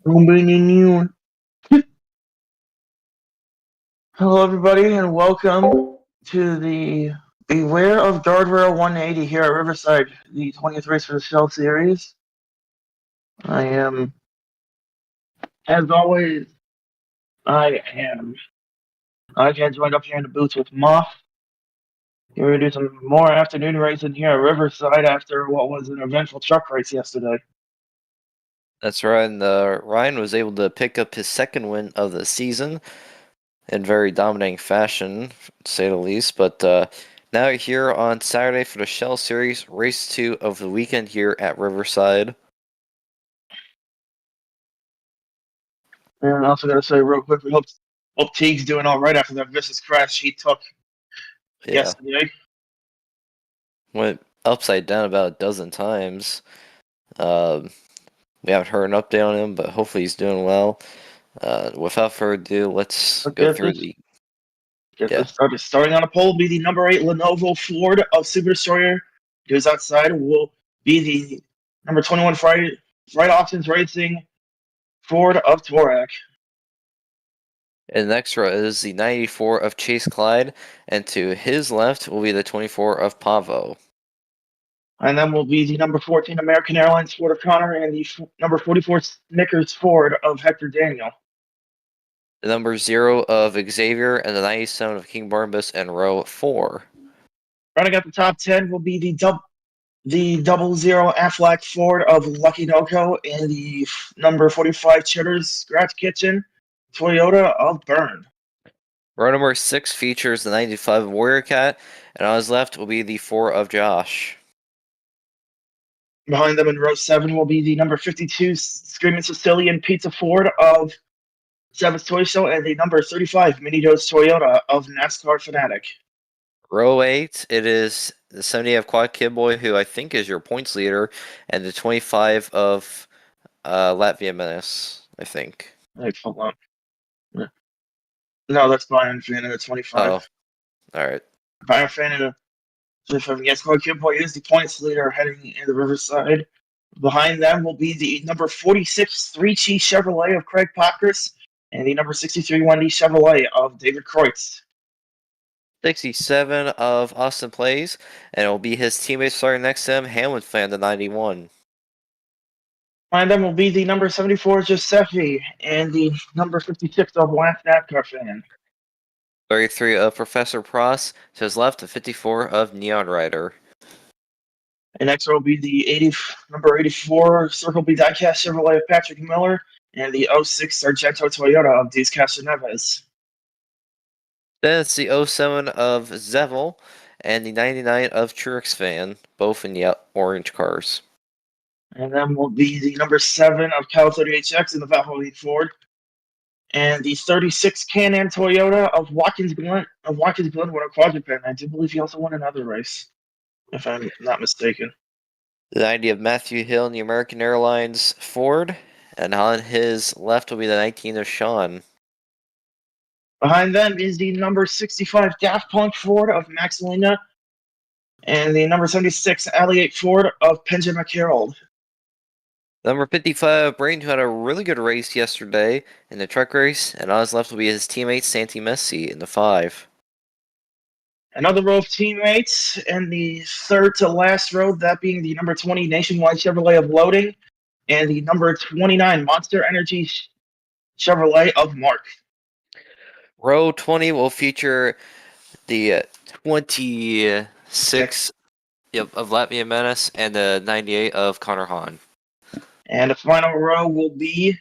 Hello, everybody, and welcome to the Beware of Guardrail 180 here at Riverside, the 20th Race for the Shell Series. I am, as always, I get joined up here in the booth with Moff. We're going to do some more afternoon racing here at Riverside after what was an eventful truck race yesterday. That's right, and Ryan was able to pick up his second win of the season in very dominating fashion, to say the least. But now here on Saturday for the Shell Series, race 2 of the weekend here at Riverside. And I also got to say real quick, we hope Teague's doing all right after that vicious crash he took yesterday. Went upside down about a dozen times. We haven't heard an update on him, but hopefully he's doing well. Without further ado, let's go through the... This started. Starting on a pole will be the number 8 Lenovo Ford of Super Destroyer. Goes outside will be the number 21 Fright Options Racing Ford of Torak. And the next row is the 94 of Chase Clyde, and to his left will be the 24 of Pavo. And then will be the number 14 American Airlines Ford of Connor and the number 44 Snickers Ford of Hector Daniel. The number 0 of Xavier and the 97 of King Barnabas in row 4. Running at the top 10 will be the 00 Aflac Ford of Lucky Noco and the number 45 Cheddar's Scratch Kitchen Toyota of Bern. Row number 6 features the 95 Warrior Cat, and on his left will be the 4 of Josh. Behind them in row 7 will be the number 52 Screaming Sicilian Pizza Ford of Seventh Toy Show and the number 35 Mini Dose Toyota of NASCAR Fanatic. Row 8, it is the 70 of Quad Kid Boy, who I think is your points leader, and the 25 of Latvia Menace, I think. Wait, hold on. No, that's Bayern Fan at 25. Oh, alright. Bayern Fan at 25. Yes, Quad Kid Boy is the points leader heading into Riverside. Behind them will be the number 46 Three Cheese Chevrolet of Craig Pockris and the number 63 Wendy Chevrolet of David Kreutz. 67 of Austin Plays, and it will be his teammates starting next to him, Hamlin Fan, the 91. Behind them will be the number 74 Giuseppe and the number 56 of Lance NASCAR Fan. 33 of Professor Pross, to his left, the 54 of Neon Rider. And next will be the number 84 Circle B Diecast Chevrolet of Patrick Miller and the 06 Sargento Toyota of Diaz Castroneves. Then it's the 07 of Zevel and the 99 of Truex Fan, both in the orange cars. And then will be the number 7 of Cal 38X in the Valvoline Ford. And the 36 Can-Am Toyota of Watkins Glen won a quadruped. I do believe he also won another race, if I'm not mistaken. The 90 of Matthew Hill in the American Airlines Ford, and on his left will be the 19 of Sean. Behind them is the number 65 Daft Punk Ford of Max Molina and the number 76 Alliate Ford of Penja McCarroll. Number 55, Braden, who had a really good race yesterday in the truck race, and on his left will be his teammate Santi Messi in the 5. Another row of teammates in the third to last row, that being the number 20 Nationwide Chevrolet of Loading and the number 29 Monster Energy Chevrolet of Mark. Row 20 will feature the 26 of Latvia Menace and the 98 of Connor Hahn. And the final row will be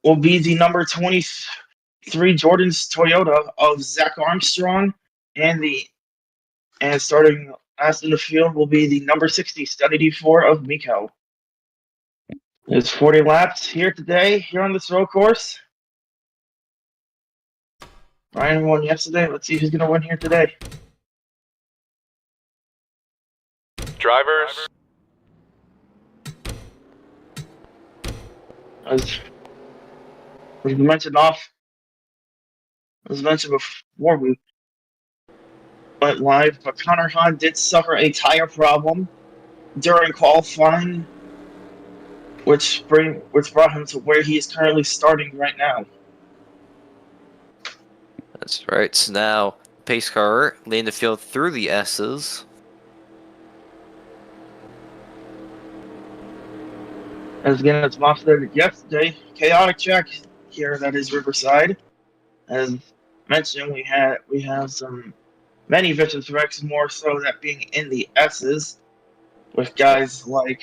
the number 23 Jordan's Toyota of Zach Armstrong and starting last in the field will be the number 60 Study D4 of Miko. There's 40 laps here today, here on this road course. Ryan won yesterday. Let's see who's going to win here today. Drivers. As mentioned before we went live, but Connor Hahn did suffer a tire problem during qualifying which brought him to where he is currently starting right now. That's right. So now, pace car leading the field through the S's. As again, it's monster yesterday. Chaotic check here that is Riverside. As mentioned, we have some many vicious wrecks, more so that being in the S's, with guys like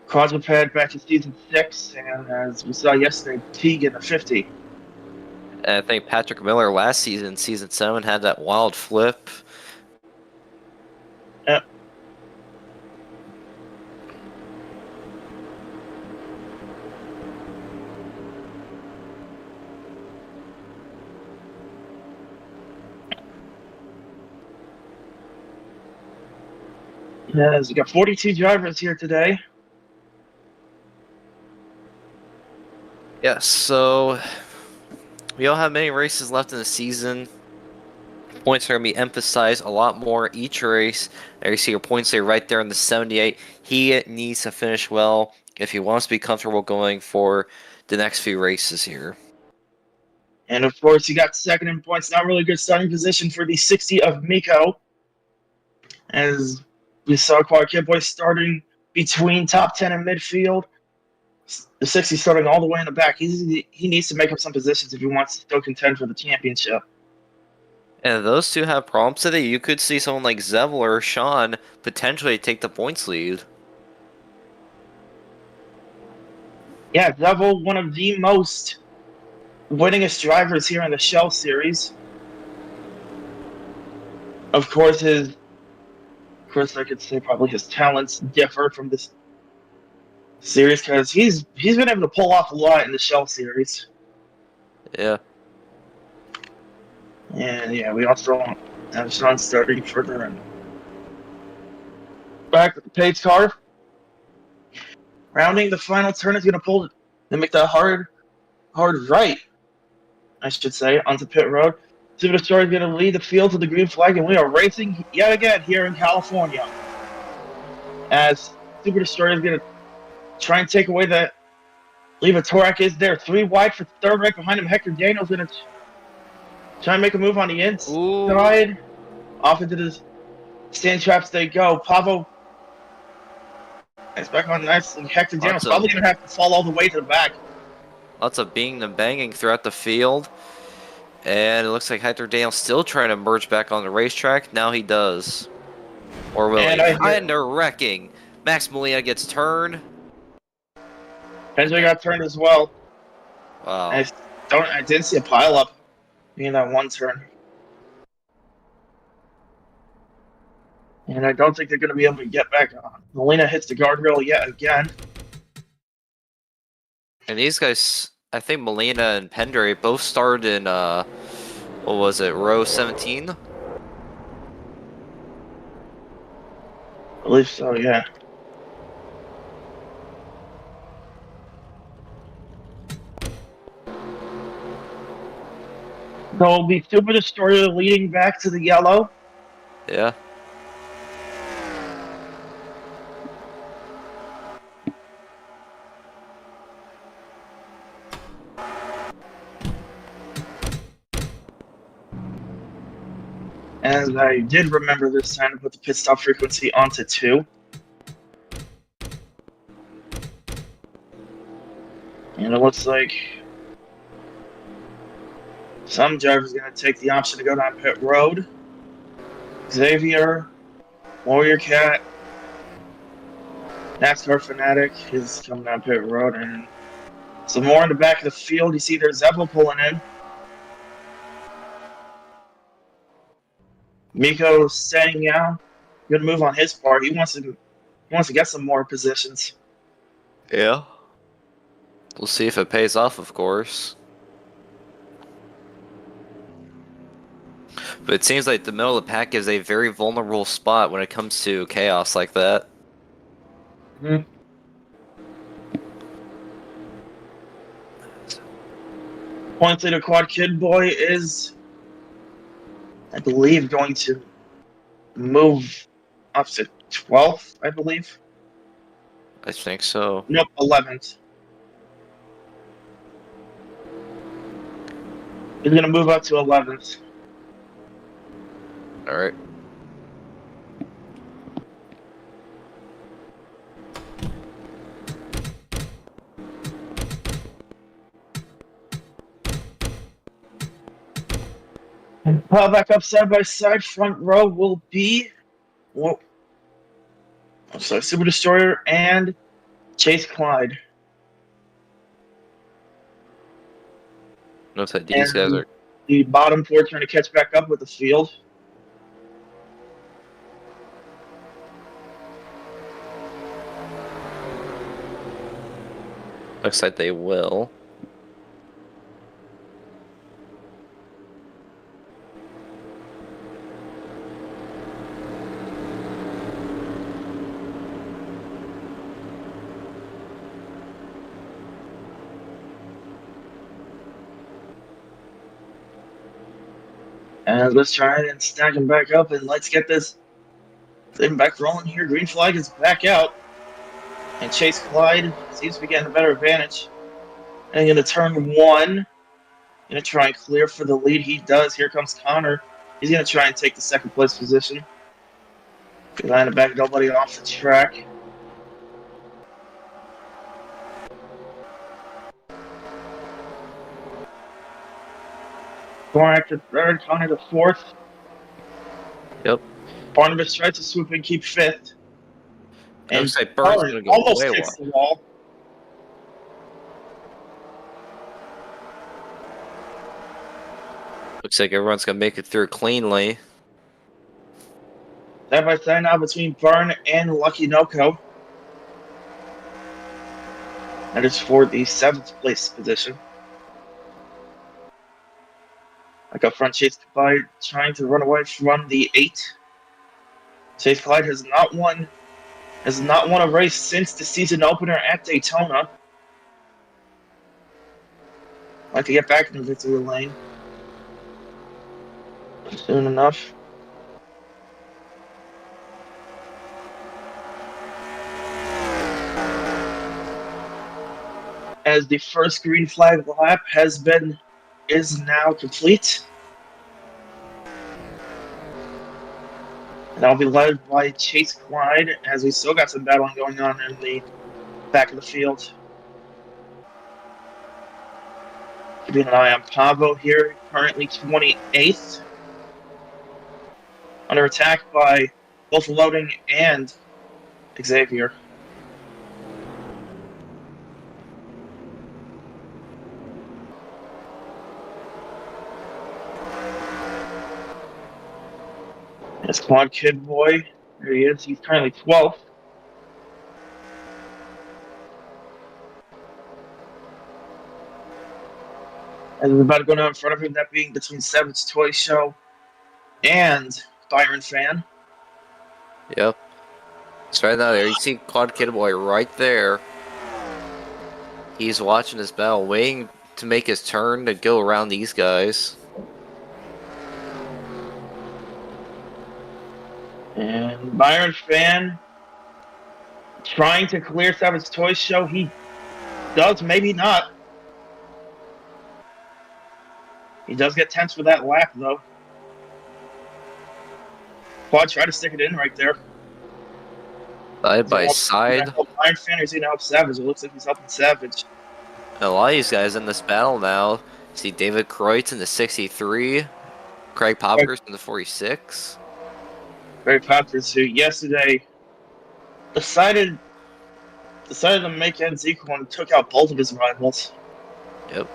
Quadruped back in season 6, and as we saw yesterday, Teague in the 50. And I think Patrick Miller last season, season 7, had that wild flip. Yep. Yes, we got 42 drivers here today. Yes, so we don't have many races left in the season. Points are going to be emphasized a lot more each race. There you see your points there right there in the 78. He needs to finish well if he wants to be comfortable going for the next few races here. And of course, you got second in points. Not really good starting position for the 60 of Miko. As we saw Quad Kid Boy starting between top 10 and midfield. The 60 starting all the way in the back. He needs to make up some positions if he wants to still contend for the championship. And if those two have problems today, you could see someone like Zevel or Sean potentially take the points lead. Yeah, Devil, one of the most winningest drivers here in the Shell Series. Of course, I could say probably his talents differ from this series because he's been able to pull off a lot in the Shell Series. Yeah. And yeah, we also have Sean starting further in. Back with the pace car. Rounding the final turn is going to pull to make that hard right, I should say, onto pit road. Super Destroyer is going to lead the field to the green flag, and we are racing yet again here in California. As Super Destroyer is going to try and take away that. Leva Torak is there, 3 wide for third, right behind him. Hector Daniels going to try and make a move on the inside. Ooh. Off into the stand traps they go. Pavo is back on nicely. Hector Daniels probably going to have to fall all the way to the back. Lots of binging and banging throughout the field. And it looks like Hector Daniels still trying to merge back on the racetrack. Now he does. Or will he? And they're wrecking. Max Molina gets turned. Benjamin got turned as well. Wow. I didn't see a pileup in that one turn. And I don't think they're going to be able to get back on. Molina hits the guardrail yet again. And these guys, I think Molina and Pendry both started in, what was it, row 17? I believe so, yeah. So it'll be Super Destroyer leading back to the yellow. Yeah. As I did remember this time to put the pit stop frequency onto 2. And it looks like some drivers are going to take the option to go down pit road. Xavier, Warrior Cat, NASCAR Fanatic is coming down pit road. And some more in the back of the field. You see there's Zeppel pulling in. Miko staying down. Good move on his part. He wants to get some more positions. Yeah. We'll see if it pays off, of course. But it seems like the middle of the pack is a very vulnerable spot when it comes to chaos like that. Mm-hmm. Points leader Quad Kid Boy is, I believe, going to move up to 12th, I believe. I think so. Nope, 11th. He's going to move up to 11th. All right. Back up side by side. Front row will be. Whoa. So Super Destroyer and Chase Clyde. Looks like these guys And are. the bottom four trying to catch back up with the field. Looks like they will. And let's try and stack them back up, and let's get this thing back rolling here. Green flag is back out. And Chase Clyde seems to be getting a better advantage. And going to turn one. Going to try and clear for the lead. He does. Here comes Connor. He's going to try and take the second place position. Trying to back nobody off the track. Thorak to third, Connor to fourth. Yep. Barnabas tries to swoop and keep fifth. And Looks like Burns Burn gonna go almost way hits wide. the wall. Looks like everyone's gonna make it through cleanly. Side by side now between Burn and Lucky Noko. That is for the seventh place position. Like up front, Chase Clyde trying to run away from the 8. Chase Clyde has not won a race since the season opener at Daytona. Like to get back in the victory lane soon enough. As the first green flag lap is now complete. And I'll be led by Chase Clyde, as we still got some battling going on in the back of the field. Keeping an eye on Pavo here, currently 28th. Under attack by both Loading and Xavier. This Quad Kid Boy, there he is. He's currently 12th. And we're about to go down in front of him, that being between Seven's Toy Show and Byron Fan. Yep. So right now there, you see Quad Kid Boy right there. He's watching his battle, waiting to make his turn to go around these guys. And Byron Fan trying to clear Seven's Toy Show. He does, maybe not. He does get tense for that lap, though. Quad try to stick it in right there. Side by side. Byron Fan is going to help Savage. It looks like he's helping Savage. A lot of these guys in this battle now. See David Kreutz in the 63, Craig Poppers in the 46. Very Packers, who yesterday decided to make ends equal and took out both of his rivals. Yep.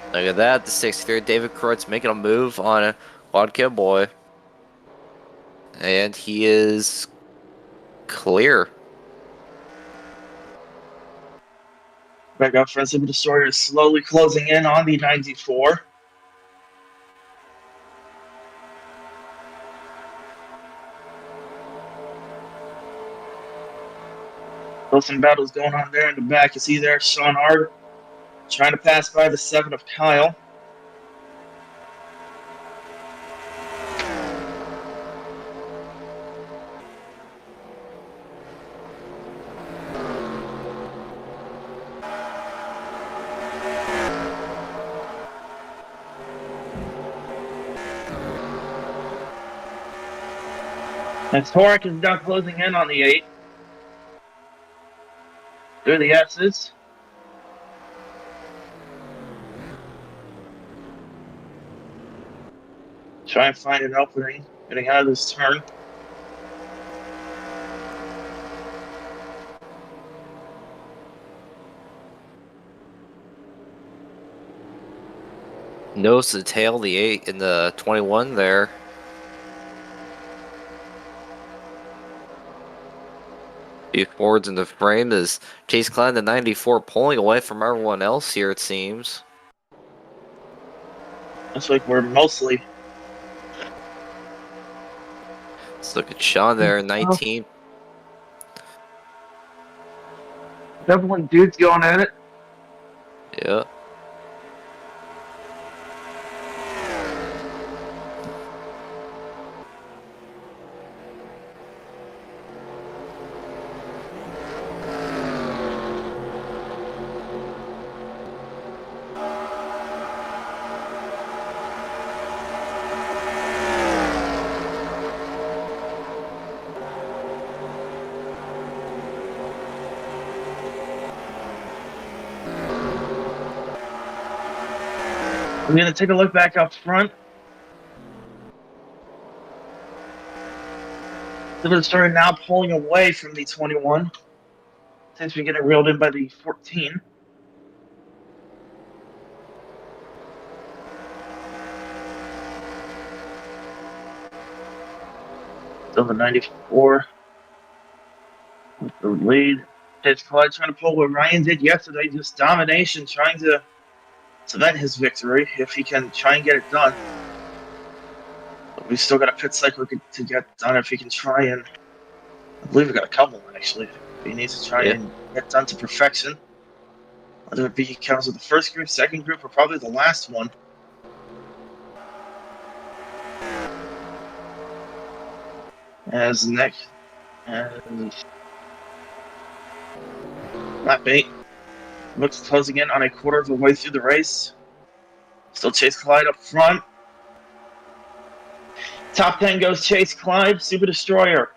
Look at that, the 63, David Kreutz making a move on a Quad Kid Boy. And he is clear. Back up front, Super Destroyer is slowly closing in on the 94. Still some battles going on there in the back. You see there, Sean Hard trying to pass by the 7 of Kyle. As Torek is now closing in on the 8. Through the S's. Try and find an opening, getting out of this turn. Nose to tail the 8 in the 21 there. Few forwards in the frame as Chase Klein, the 94, pulling away from everyone else here, it seems. Looks like we're mostly. Let's look at Sean there, 19. Definitely dudes going at it. Yeah. I'm going to take a look back up front. The story now pulling away from the 21. Since we get it reeled in by the 14. Still the 94. With the lead. Chase Clyde trying to pull what Ryan did yesterday. Just domination, trying to cement his victory if he can try and get it done. But we've still got a pit cycle to get done if he can try and. I believe we got a couple actually. He needs to try and get done to perfection. Whether it be he counts with the first group, second group, or probably the last one. As next, and lap 8 looks closing in on a quarter of the way through the race. Still Chase Clyde up front. Top 10 goes Chase Clyde, Super Destroyer,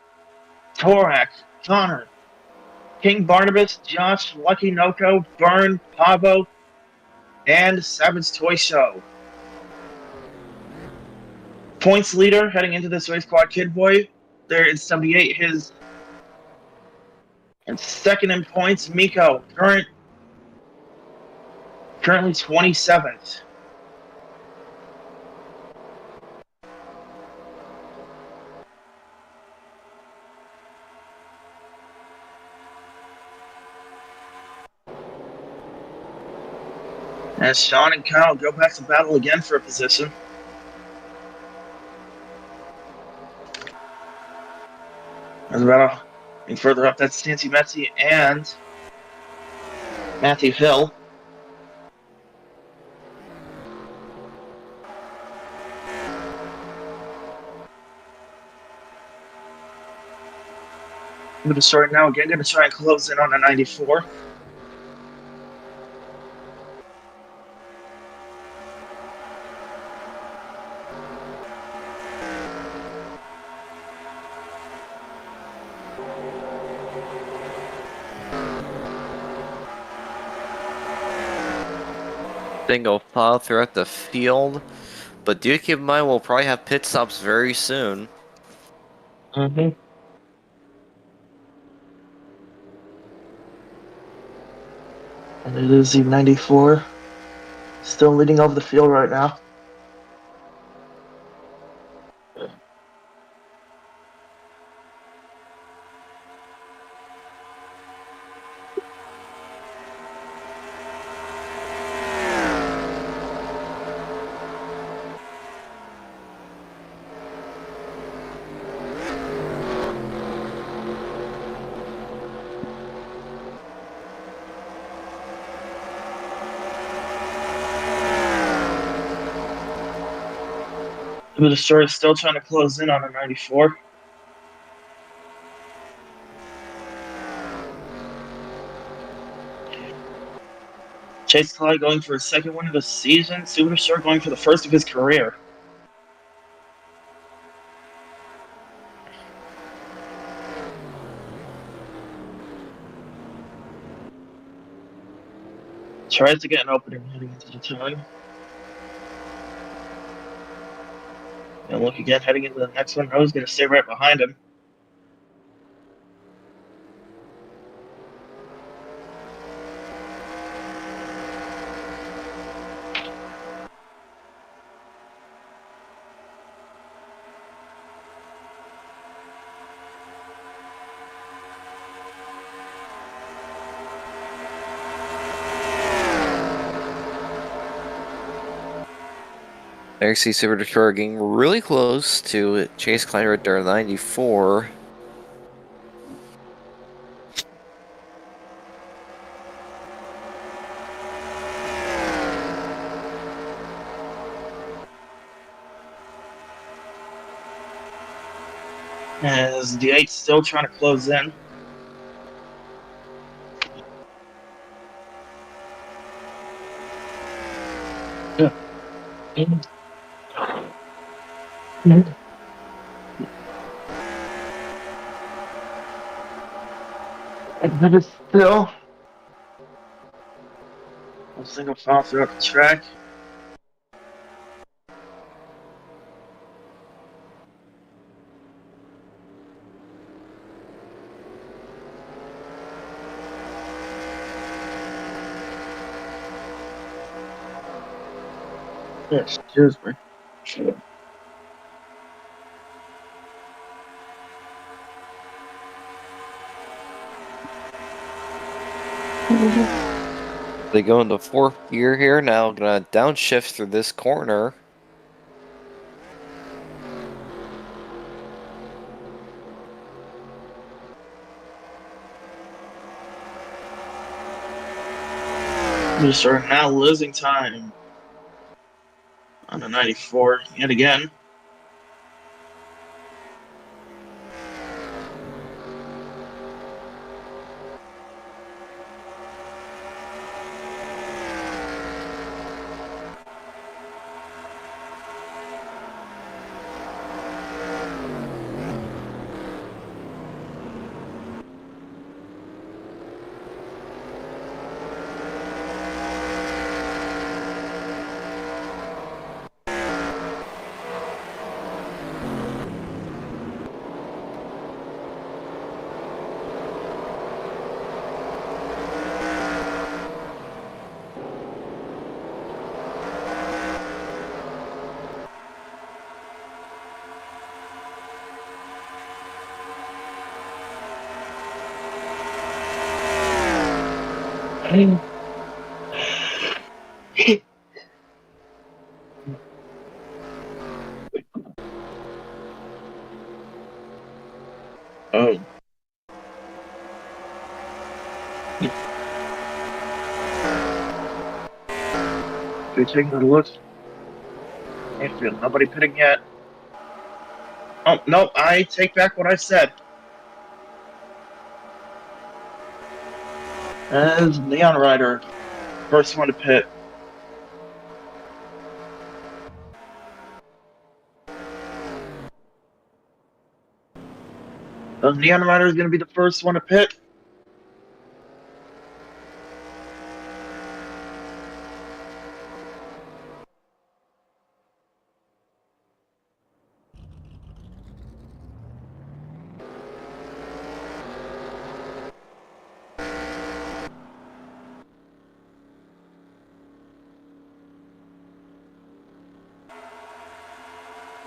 Torak, Connor, King Barnabas, Josh, Lucky Noko, Burn, Pavo, and Savage Toy Show. Points leader heading into this race, Quad Kid Boy. There is 78. His and second in points, Miko, currently 27th. As Sean and Kyle go back to battle again for a position. As a battle and further up, that's Stancy Metzi and Matthew Hill. Going to start now again. Going to try and close in on a 94. Single file throughout the field, but do keep in mind we'll probably have pit stops very soon. Mm-hmm. And it is the 94. Still leading over the field right now. The Destroyer is still trying to close in on a 94. Chase Clyde going for his second win of the season. Super Destroyer going for the first of his career. Tries to get an opening heading into the turn. And look again heading into the next one. No's going to stay right behind him. XC Super Destroyer getting really close to Chase Kleiner at their 94. As the 8's still trying to close in. That is still a single file throughout the track. Excuse me. They go into fourth gear here. Now gonna downshift through this corner. We are now losing time on the 94 yet again. Oh. We're taking a look. Infield, nobody pitting yet. Oh, no, I take back what I said. As Neon Rider, first one to pit. The Neon Rider is going to be the first one to pit.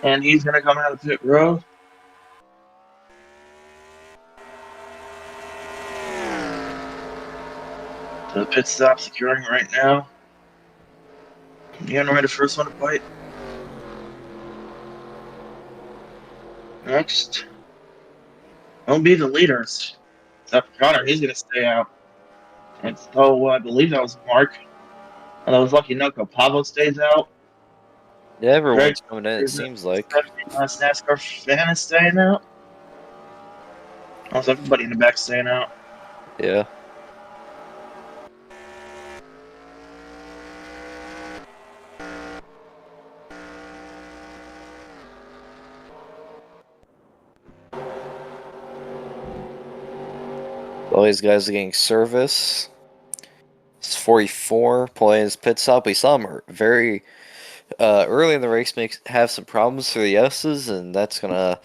And he's going to come out of pit row. So the pit stop securing right now. Neon Rider, first one to bite. Next will be the leaders. Except for Connor, he's going to stay out. And so I believe that was Mark. And I was lucky enough, Pablo stays out. Yeah, everyone's Greg, coming in, it seems like. NASCAR fan is staying out. Almost everybody in the back staying out. Yeah. All these guys are getting service. It's 44 pulling his pit stop. We saw him very early in the race have some problems for the S's, and that's gonna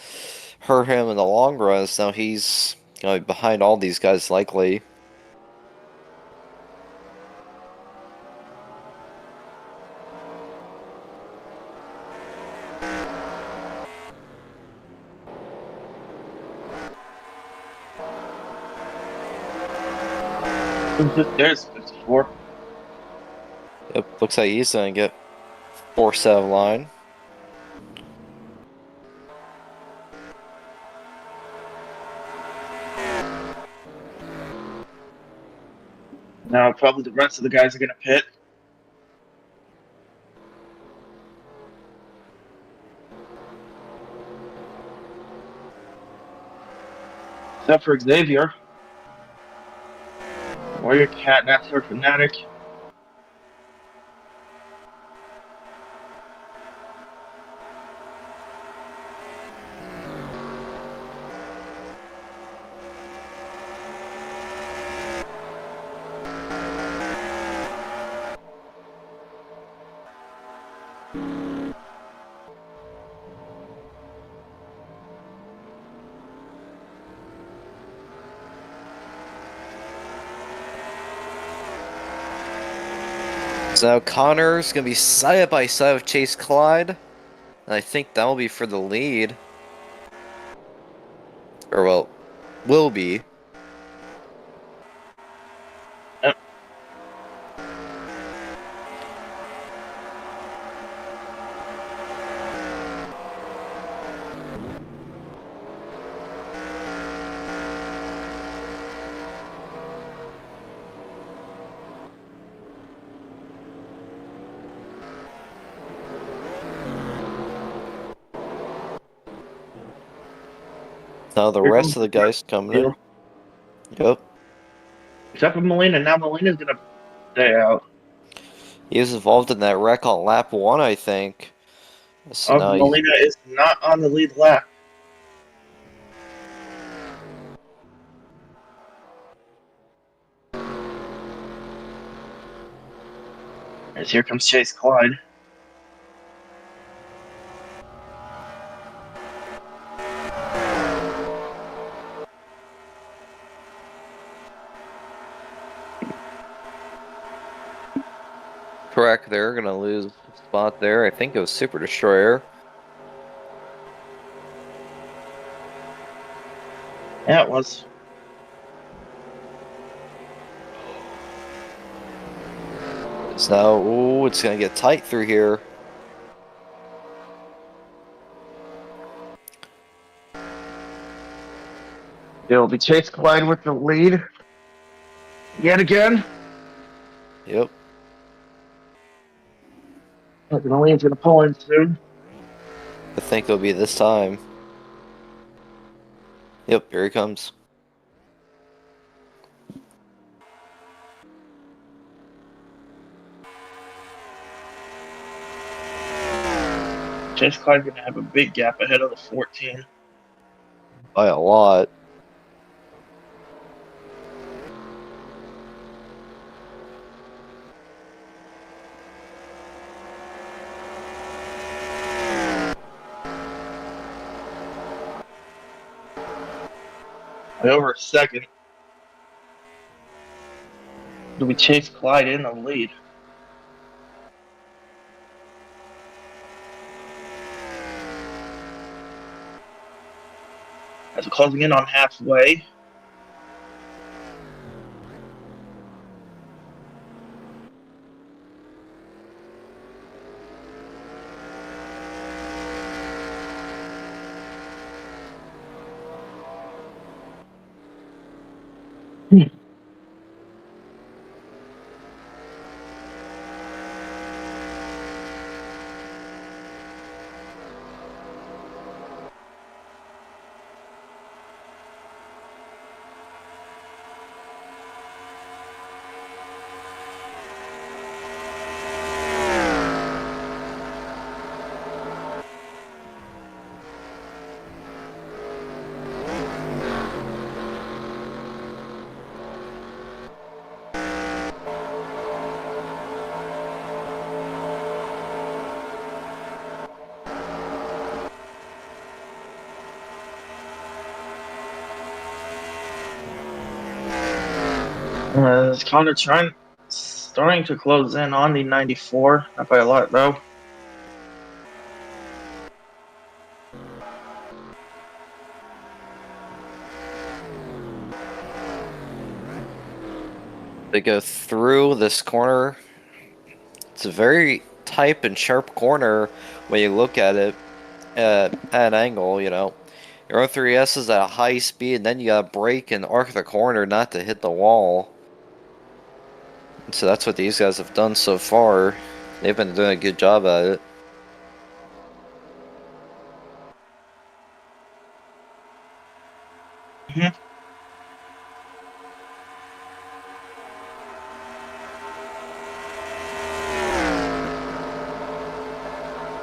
hurt him in the long run. So now he's gonna be behind all these guys likely. There's 54. Yep, looks like he's gonna get forced out of line. Now probably the rest of the guys are gonna pit. Except for Xavier. Warrior Cat, NASCAR Fanatic. So Connor's gonna be side by side with Chase Clyde, and I think that will be for the lead, or well, will be. Yep. Now the Here rest comes of the the guys coming in. field. Yep, Except for Molina. Now Molina's gonna stay out. he was involved in that wreck on lap 1, I think. So now he's Molina is not on the lead lap. As here comes Chase Clyde. correct. They're gonna lose a spot there. I think it was Super Destroyer. Yeah, it was. So now, ooh, it's gonna get tight through here. It'll be Chase Clyde with the lead. Yet again. Yep. Moline's gonna pull in soon. I think it'll be this time. Yep, here he comes. Chase Clyde's gonna have a big gap ahead of the 14. By a lot. By over a second. It'll be Chase Clyde in the lead. As we're closing in on halfway. Is Connor starting to close in on the 94? Not by a lot, though. They go through this corner. It's a very tight and sharp corner when you look at it at an angle, you know. Your O3S is at a high speed, and then you gotta brake and arc the corner not to hit the wall. And so that's what these guys have done so far. They've been doing a good job at it. Mhm.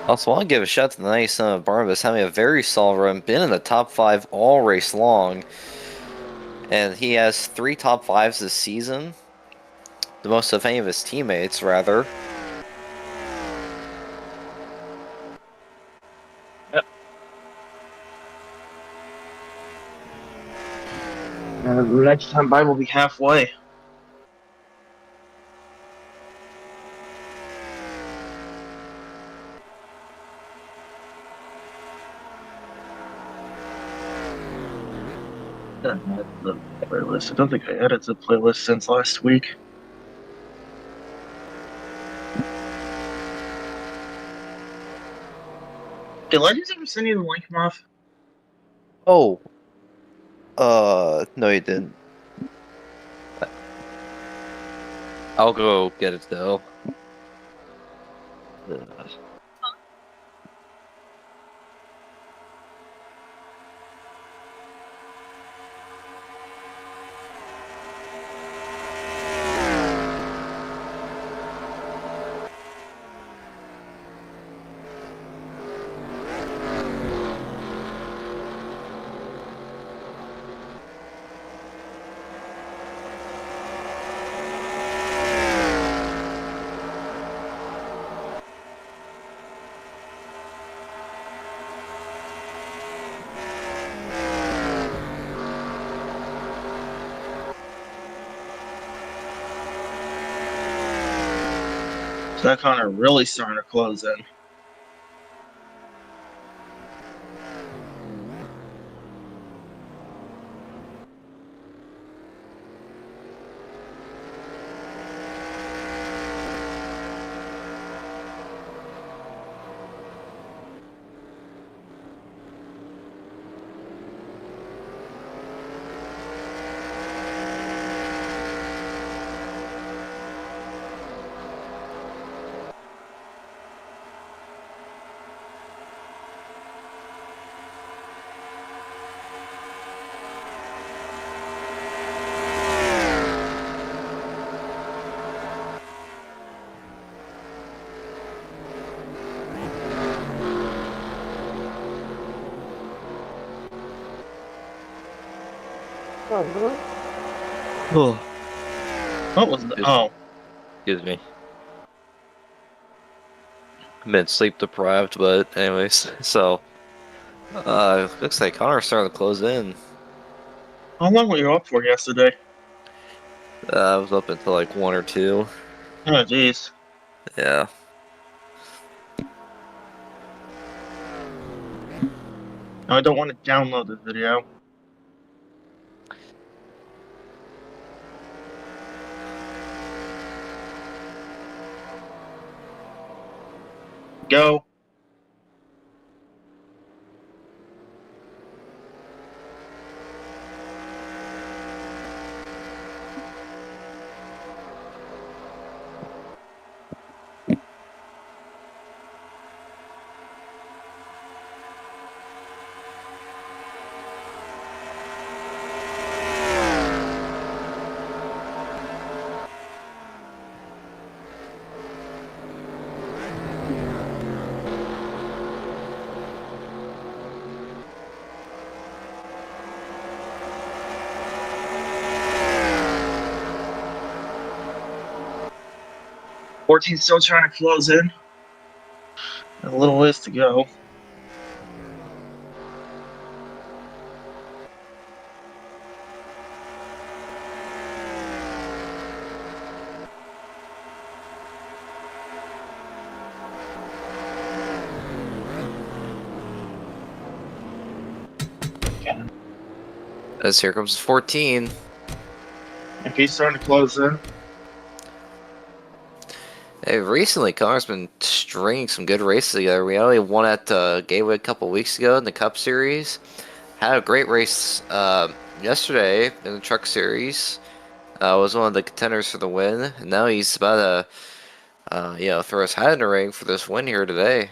Also, want to give a shout to the 97 of Barnabas having a very solid run, been in the top 5 all race long, and he has 3 top 5s this season, the most of any of his teammates, rather. Yep. The next time by will be halfway. The playlist. I don't think I edited the playlist since last week. Did Legends ever send you the link, Muff? Oh. No, you didn't. I'll go get it, though. So that kind of really starting to close in. Oh. What was the? Oh, Excuse me. I've been sleep deprived, but anyways, so looks like Connor's starting to close in. how long were you up for yesterday? I was up until like 1 or 2. Oh, jeez. Yeah. I don't want to download the video. Go. Fourteen still trying to close in. A little ways to go. As here comes 14. If he's starting to close in. Hey, recently, Connor's been stringing some good races together. We only won at Gateway a couple weeks ago in the Cup Series. Had a great race yesterday in the Truck Series. Was one of the contenders for the win, and now he's about to, throw his hat in the ring for this win here today.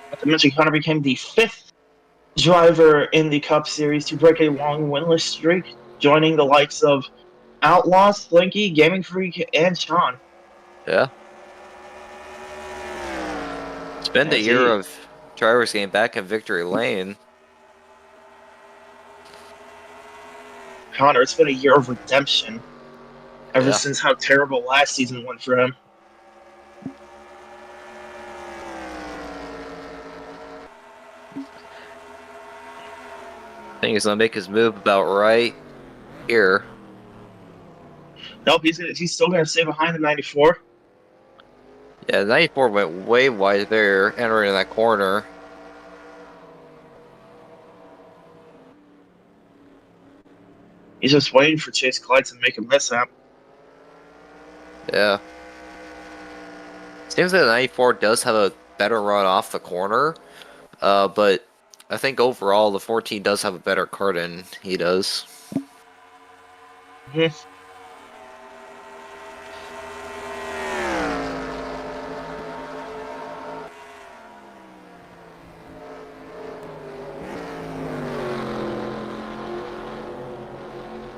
Not to mention, Connor became the 5th driver in the Cup Series to break a long winless streak, joining the likes of Outlaw, Slinky, Gaming Freak, and Sean. Yeah. It's been the As year he, of drivers getting back in victory lane. Connor, it's been a year of redemption ever Yeah. since how terrible last season went for him. I think he's gonna make his move about right here. Nope, he's still gonna stay behind the 94. Yeah, 94 went way wide there, entering that corner. He's just waiting for Chase Clyde to make a mishap. Yeah. Seems like the 94 does have a better run off the corner, but I think overall the 14 does have a better car than he does. Mhm.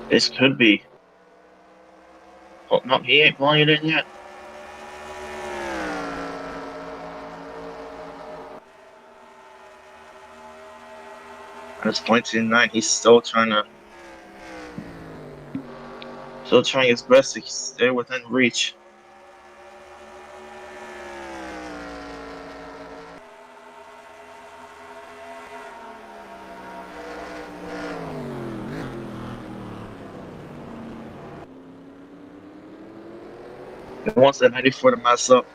This could be. Oh, no, he ain't pulling it in yet. That's 0.29. He's still trying his best to stay within reach. He wants that 94 to mess up.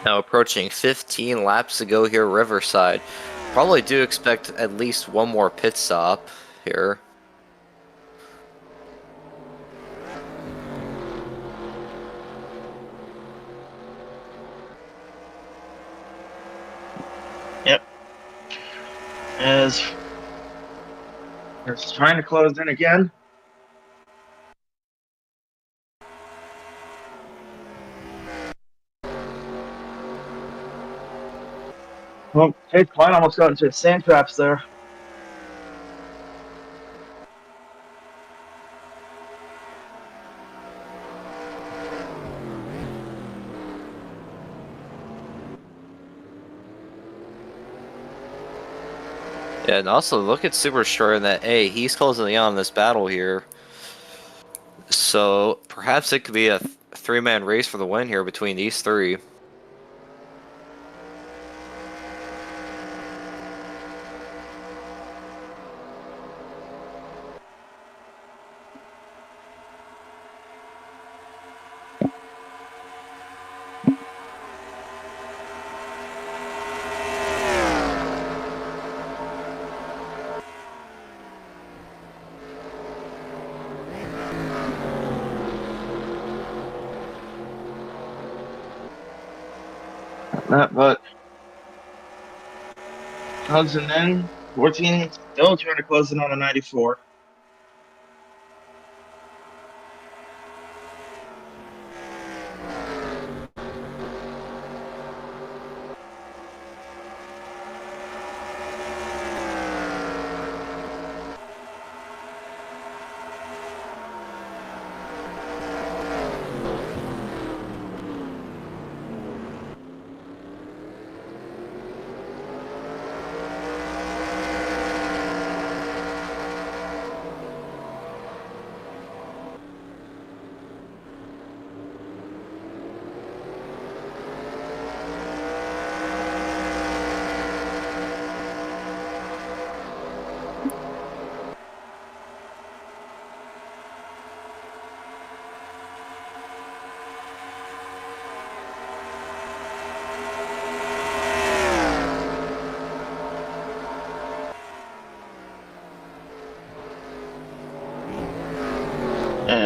Now approaching 15 laps to go here, Riverside. Probably do expect at least one more pit stop here. Yep. As it's trying to close in again. Well, Chase Clyde almost got into sand traps there. Yeah, and also look at Superstore in that, hey, he's closing in on this battle here. So perhaps it could be a three-man race for the win here between these three. But closing in. 14 still trying to close in on a 94.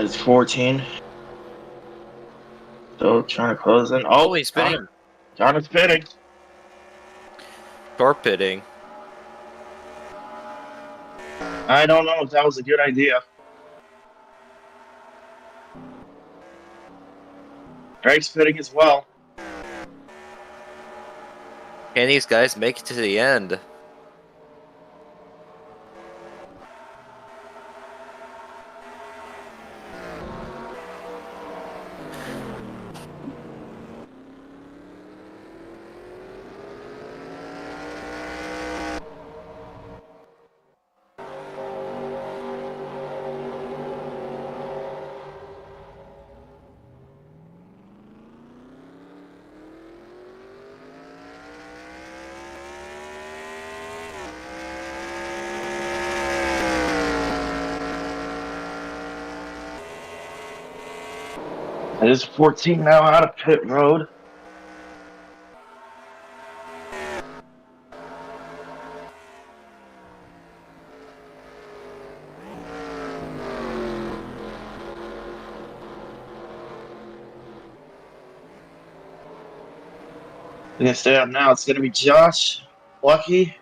It's 14. Still trying to close in. Oh, he's pitting. Connor's pitting. Short pitting. I don't know if that was a good idea. Greg's pitting as well. Can these guys make it to the end? It is 14 now out of pit road. We're gonna stay up now. It's gonna be Josh, Lucky,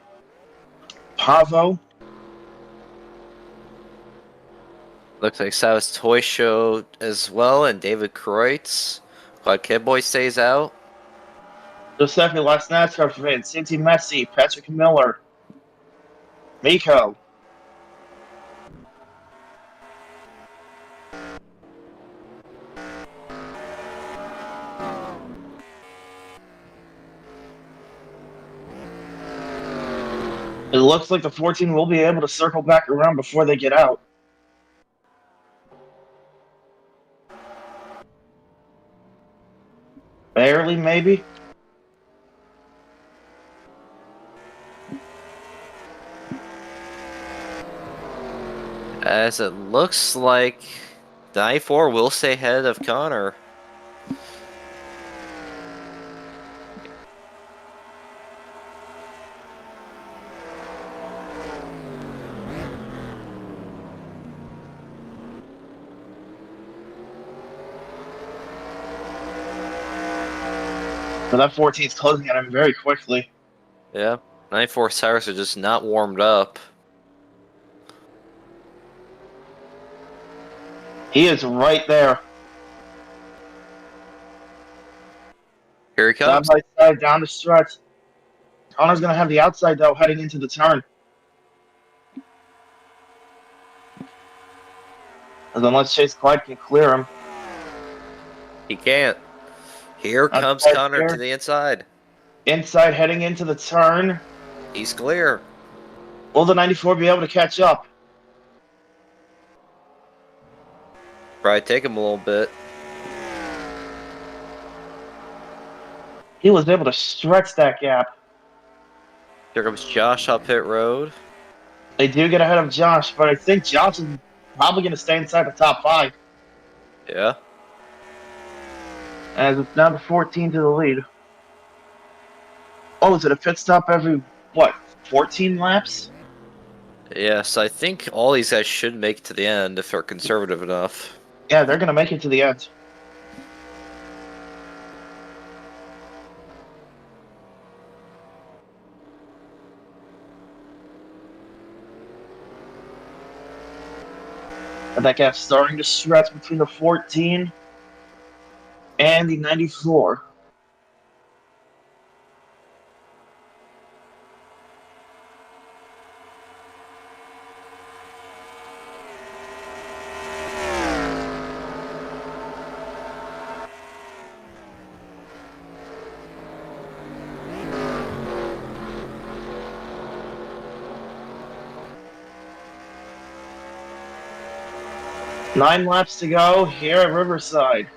Pavo. Looks like Sal's Toy Show as well, and David Kreutz. Glad Kid Boy stays out. The second last NASCAR fan, Cincy Messi, Patrick Miller, Miko. It looks like the 14 will be able to circle back around before they get out. Barely, maybe. As it looks like the 94 will stay ahead of Connor. But that 14 is closing at him very quickly. Yeah, 94 Cyrus are just not warmed up. He is right there. Here he Side comes. by side down the stretch. Connor's going to have the outside, though, heading into the turn. And unless Chase Clyde can clear him. He can't. Here That's comes right Connor there. to the inside. Inside heading into the turn. He's clear. Will the 94 be able to catch up? Probably take him a little bit. He was able to stretch that gap. Here comes Josh up pit road. They do get ahead of Josh, but I think Josh is probably going to stay inside the top 5. Yeah. As it's now the 14 to the lead. Oh, is it a pit stop every, 14 laps? Yes, I think all these guys should make it to the end if they're conservative enough. Yeah, they're going to make it to the end. And that gap's starting to stretch between the 14 and the 94. Nine laps to go here at Riverside.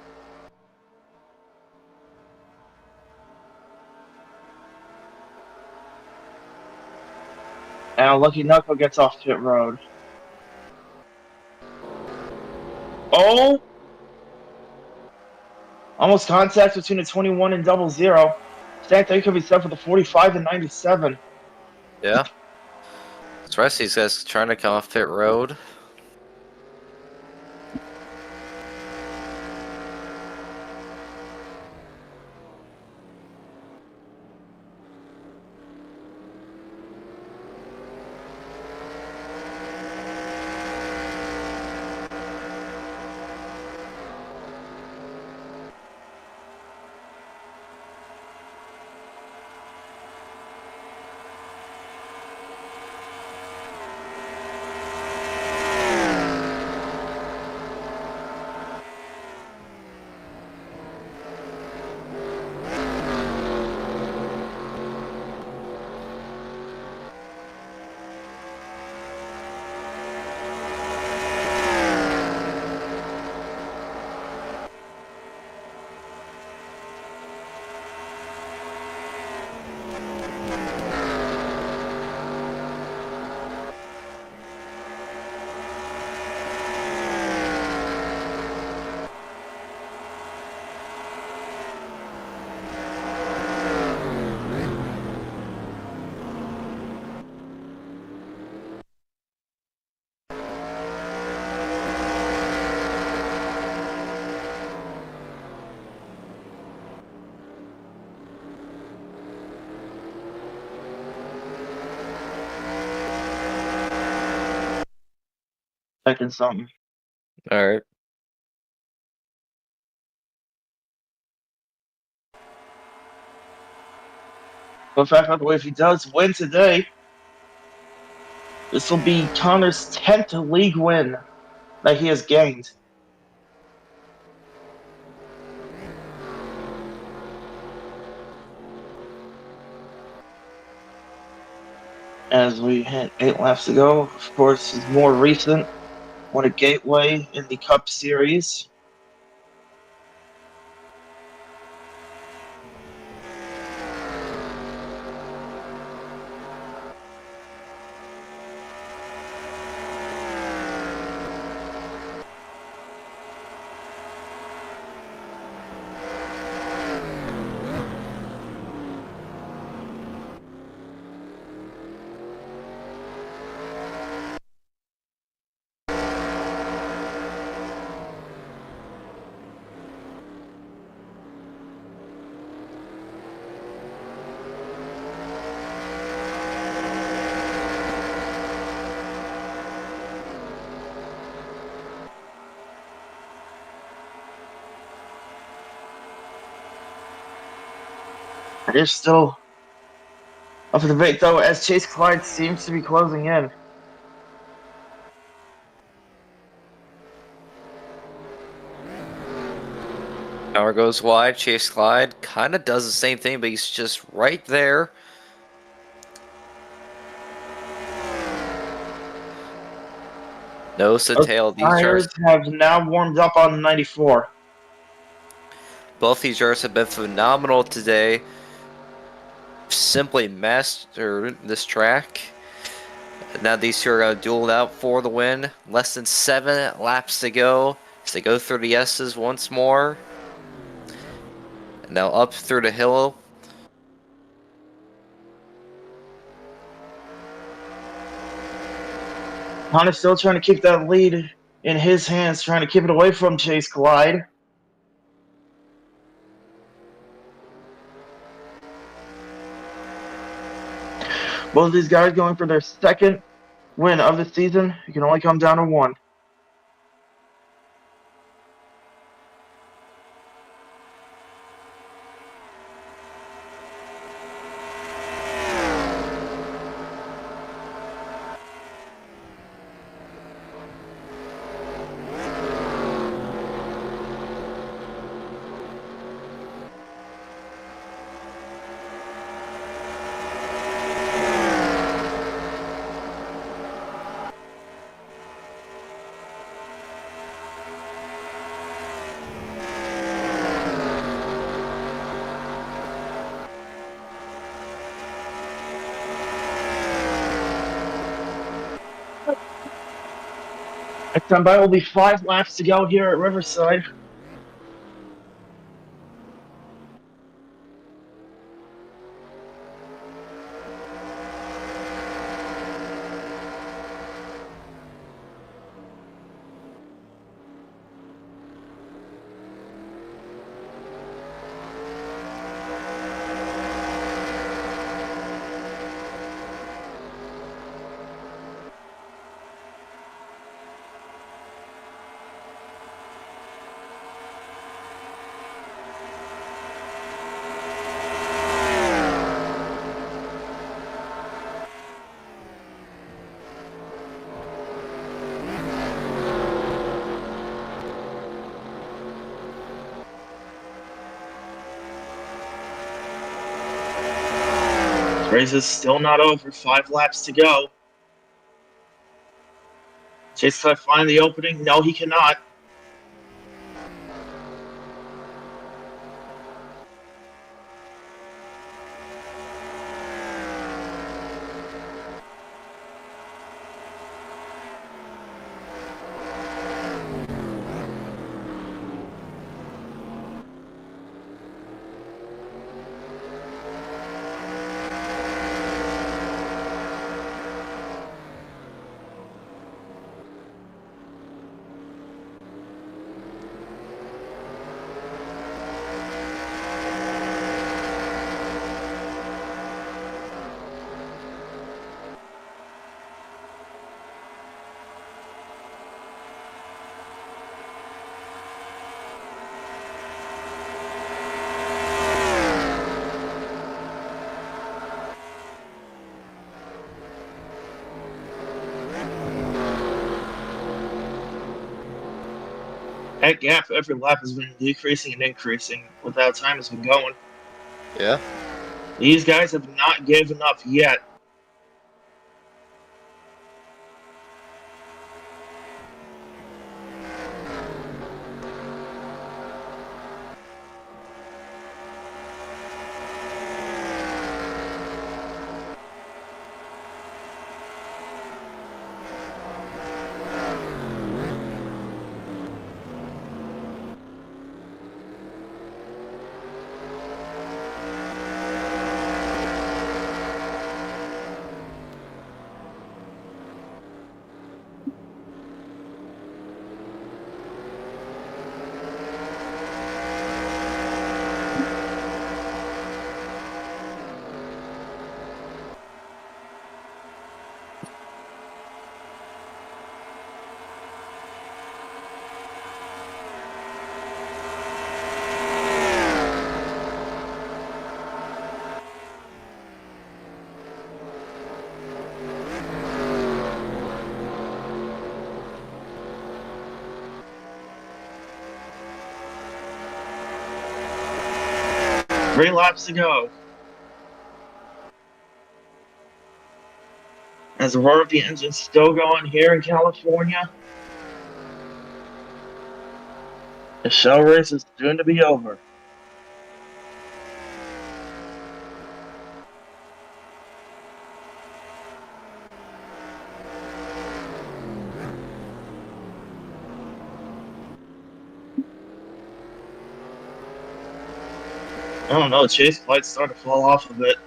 And Lucky Knuckle gets off pit road. Oh! Almost contact between the 21 and 00. Stack there could be set for the 45 and 97. Yeah. The rest of these guys trying to come off pit road. Checking something. All right. But in fact, by the way, if he does win today, this will be Connor's 10th league win that he has gained. As we hit 8 laps to go, of course, his more recent won a Gateway in the Cup Series. There's still up for debate, though, as Chase Clyde seems to be closing in. Power goes wide. Chase Clyde kind of does the same thing, but he's just right there. Nose to Both tail. These tires jars, have now warmed up on 94. both these jars have been phenomenal today. Simply mastered this track. Now these two are going to duel it out for the win. Less than 7 laps to go. As they go through the S's once more. And now up through the hill. Connor's still trying to keep that lead in his hands, trying to keep it away from Chase Clyde. Both of these guys going for their second win of the season. It can only come down to one. Next time by will be 5 laps to go here at Riverside. Race is still not over. 5 laps to go. Chase Clyde find the opening. No, he cannot. That gap every lap has been decreasing and increasing with how time has been going. Yeah. These guys have not given up yet. Three laps to go. As the roar of the engine's still going here in California, the show race is soon to be over. I don't know, Chase Clyde's starting to fall off a bit.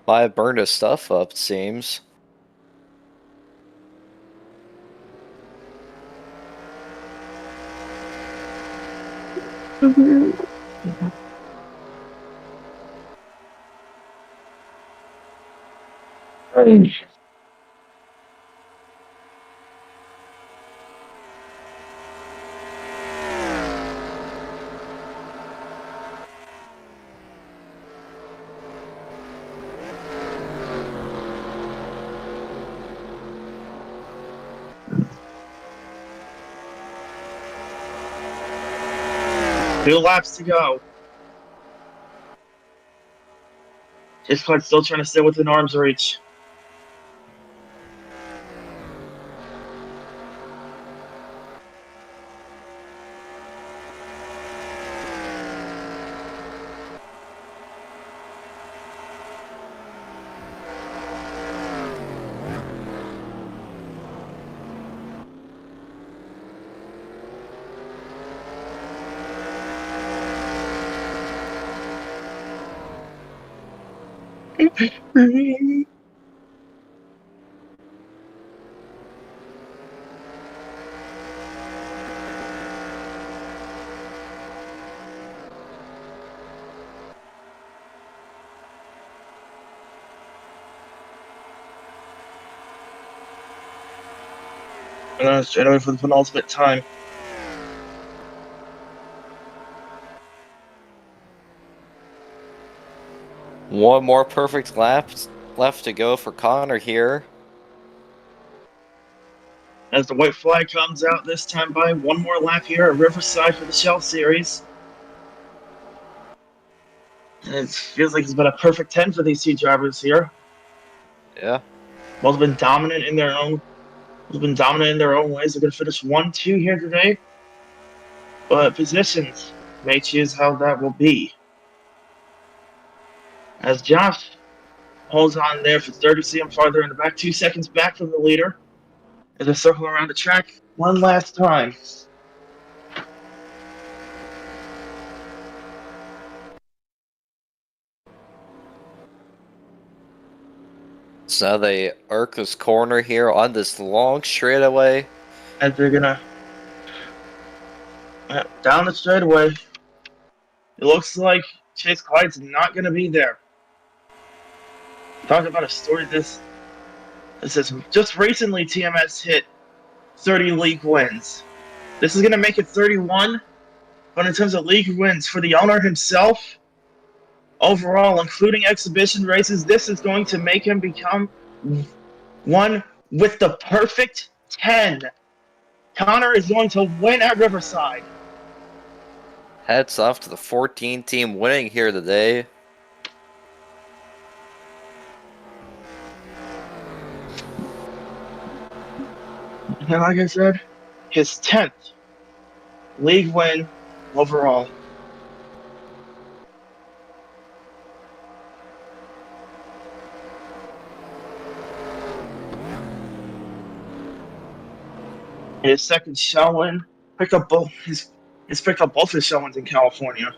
Might have burned his stuff up, it seems. Two laps to go. Chase Clyde's still trying to stay within arm's reach. And I was trying to wait for the penultimate time. One more perfect lap left to go for Connor here. As the white flag comes out this time by one more lap here at Riverside for the Shell Series. And it feels like it's been a perfect 10 for these two drivers here. Yeah. Both have been dominant in their own ways. They're gonna finish 1-2 here today. But positions may choose how that will be. As Josh holds on there for third, to see him farther in the back, 2 seconds back from the leader. As they circle around the track one last time. So now they arc this corner here on this long straightaway. As they're gonna down the straightaway. It looks like Chase Clyde's not gonna be there. Talk about a story this says just recently TMS hit 30 league wins. This is gonna make it 31, but in terms of league wins for the owner himself, overall, including exhibition races, this is going to make him become one with the perfect 10 Connor is going to win at Riverside. Hats off to the 14 team winning here today. And like I said, his 10th league win overall. His second show win. Picked up both he's picked up both his show wins in California.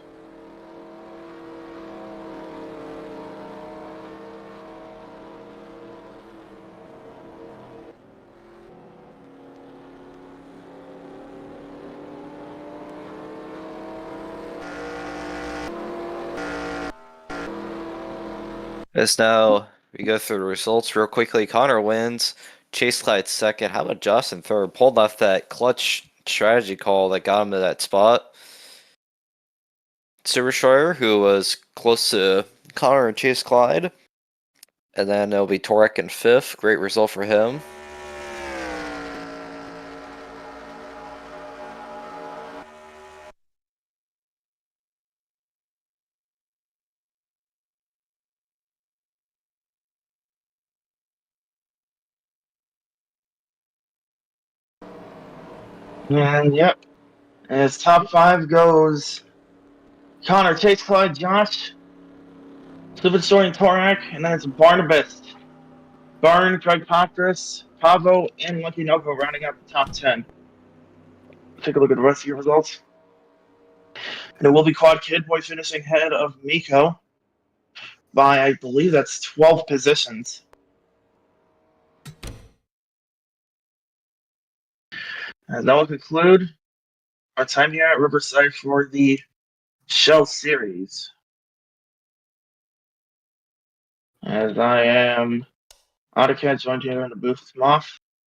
As now we go through the results real quickly. Connor wins. Chase Clyde second. How about Justin third? Pulled off that clutch strategy call that got him to that spot. Silvershire, who was close to Connor and Chase Clyde. And then it'll be Torek in fifth. Great result for him. And yep. And his top 5 goes Connor, Chase, Clyde, Josh, Stupid Story, and Torak, and then it's Barnabas, Barn, Craig Patras, Pavo, and Lucky Novo rounding out the top 10. Take a look at the rest of your results. And it will be Quad Kid Boy finishing ahead of Miko by, I believe that's 12 positions. And that will conclude our time here at Riverside for the Shell Series. As I am AutoCAD joined here in the booth with Moth.